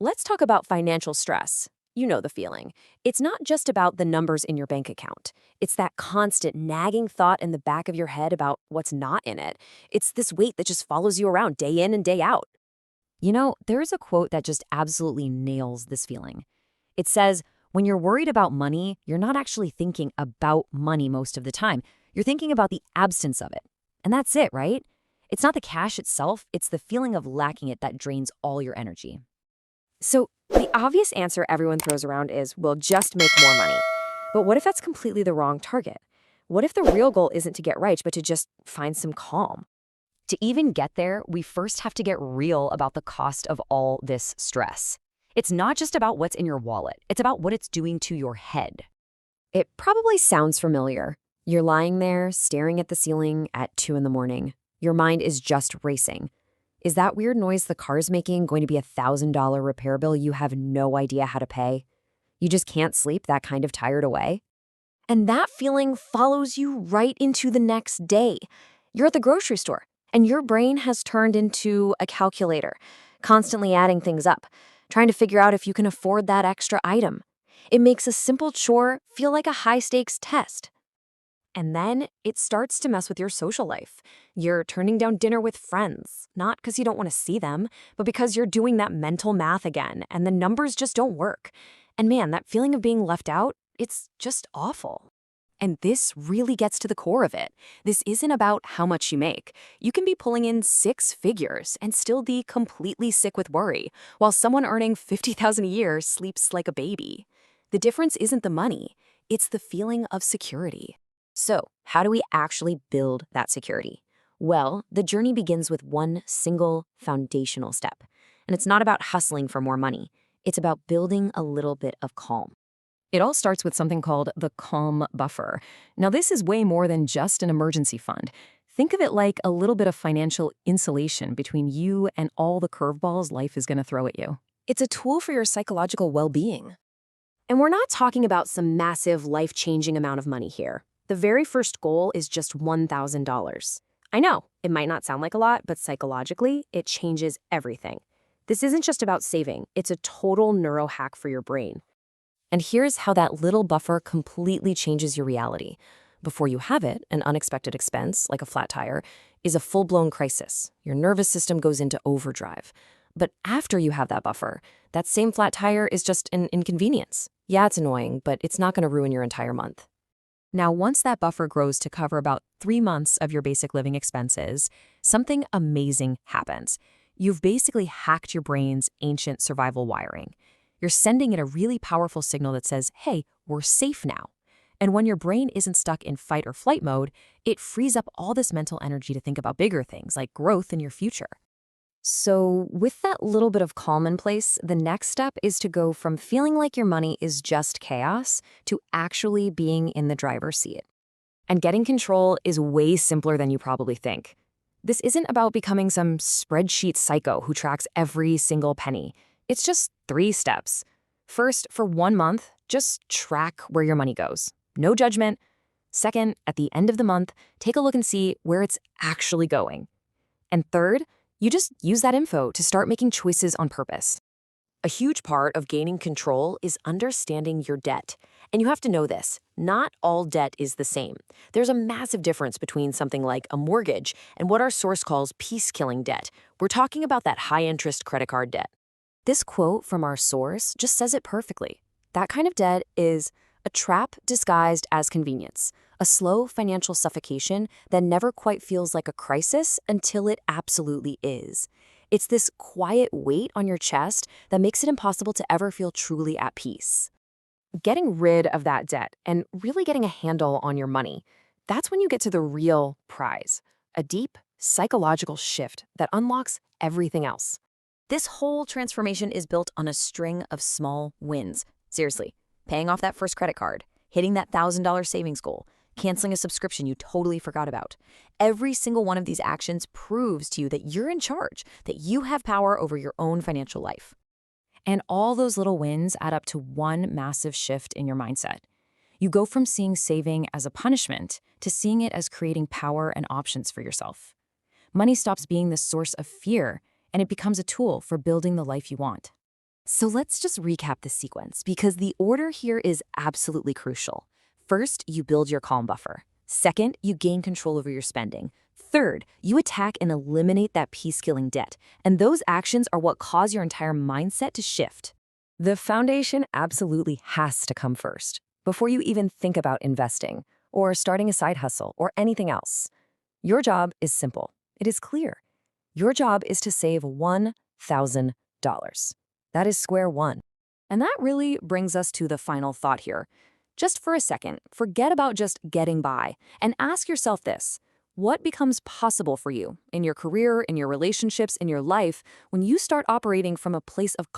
Let's talk about financial stress. You know the feeling. It's not just about the numbers in your bank account. It's that constant nagging thought in the back of your head about what's not in it. It's this weight that just follows you around day in and day out. There is a quote that just absolutely nails this feeling. It says, when you're worried about money, you're not actually thinking about money most of the time. You're thinking about the absence of it. And that's it, right? It's not the cash itself, it's the feeling of lacking it that drains all your energy. So, the obvious answer everyone throws around is, we'll just make more money. But what if that's completely the wrong target? What if the real goal isn't to get rich, but to just find some calm? To even get there, we first have to get real about the cost of all this stress. It's not just about what's in your wallet, it's about what it's doing to your head. It probably sounds familiar. You're lying there, staring at the ceiling at 2 in the morning. Your mind is just racing. Is that weird noise the car's making going to be $1,000 repair bill you have no idea how to pay? You just can't sleep that kind of tired away? And that feeling follows you right into the next day. You're at the grocery store, and your brain has turned into a calculator, constantly adding things up, trying to figure out if you can afford that extra item. It makes a simple chore feel like a high-stakes test. And then it starts to mess with your social life. You're turning down dinner with friends, not because you don't want to see them, but because you're doing that mental math again, and the numbers just don't work. And man, that feeling of being left out, it's just awful. And this really gets to the core of it. This isn't about how much you make. You can be pulling in 6 figures and still be completely sick with worry, while someone earning $50,000 a year sleeps like a baby. The difference isn't the money, it's the feeling of security. So, how do we actually build that security? Well, the journey begins with one single foundational step. And it's not about hustling for more money. It's about building a little bit of calm. It all starts with something called the calm buffer. Now, this is way more than just an emergency fund. Think of it like a little bit of financial insulation between you and all the curveballs life is going to throw at you. It's a tool for your psychological well-being. And we're not talking about some massive, life-changing amount of money here. The very first goal is just $1,000. I know, it might not sound like a lot, but psychologically, it changes everything. This isn't just about saving, it's a total neuro hack for your brain. And here's how that little buffer completely changes your reality. Before you have it, an unexpected expense, like a flat tire, is a full-blown crisis. Your nervous system goes into overdrive. But after you have that buffer, that same flat tire is just an inconvenience. Yeah, it's annoying, but it's not going to ruin your entire month. Now, once that buffer grows to cover about 3 months of your basic living expenses, something amazing happens. You've basically hacked your brain's ancient survival wiring. You're sending it a really powerful signal that says, hey, we're safe now. And when your brain isn't stuck in fight or flight mode, it frees up all this mental energy to think about bigger things like growth in your future. So with that little bit of calm in place, the next step is to go from feeling like your money is just chaos to actually being in the driver's seat. And getting control is way simpler than you probably think. This isn't about becoming some spreadsheet psycho who tracks every single penny. It's just 3 steps. First, for 1 month, just track where your money goes. No judgment. Second, at the end of the month, take a look and see where it's actually going. And third, you just use that info to start making choices on purpose. A huge part of gaining control is understanding your debt. And you have to know this, not all debt is the same. There's a massive difference between something like a mortgage and what our source calls peace-killing debt. We're talking about that high-interest credit card debt. This quote from our source just says it perfectly. That kind of debt is a trap disguised as convenience, a slow financial suffocation that never quite feels like a crisis until it absolutely is. It's this quiet weight on your chest that makes it impossible to ever feel truly at peace. Getting rid of that debt and really getting a handle on your money, that's when you get to the real prize, a deep psychological shift that unlocks everything else. This whole transformation is built on a string of small wins. Seriously, paying off that first credit card, hitting that $1,000 savings goal, canceling a subscription you totally forgot about. Every single one of these actions proves to you that you're in charge, that you have power over your own financial life. And all those little wins add up to one massive shift in your mindset. You go from seeing saving as a punishment to seeing it as creating power and options for yourself. Money stops being the source of fear, and it becomes a tool for building the life you want. So let's just recap the sequence because the order here is absolutely crucial. First, you build your calm buffer. Second, you gain control over your spending. Third, you attack and eliminate that peace-killing debt. And those actions are what cause your entire mindset to shift. The foundation absolutely has to come first, before you even think about investing or starting a side hustle or anything else. Your job is simple. It is clear. Your job is to save $1,000. That is square one. And that really brings us to the final thought here. Just for a second, forget about just getting by and ask yourself this. What becomes possible for you in your career, in your relationships, in your life when you start operating from a place of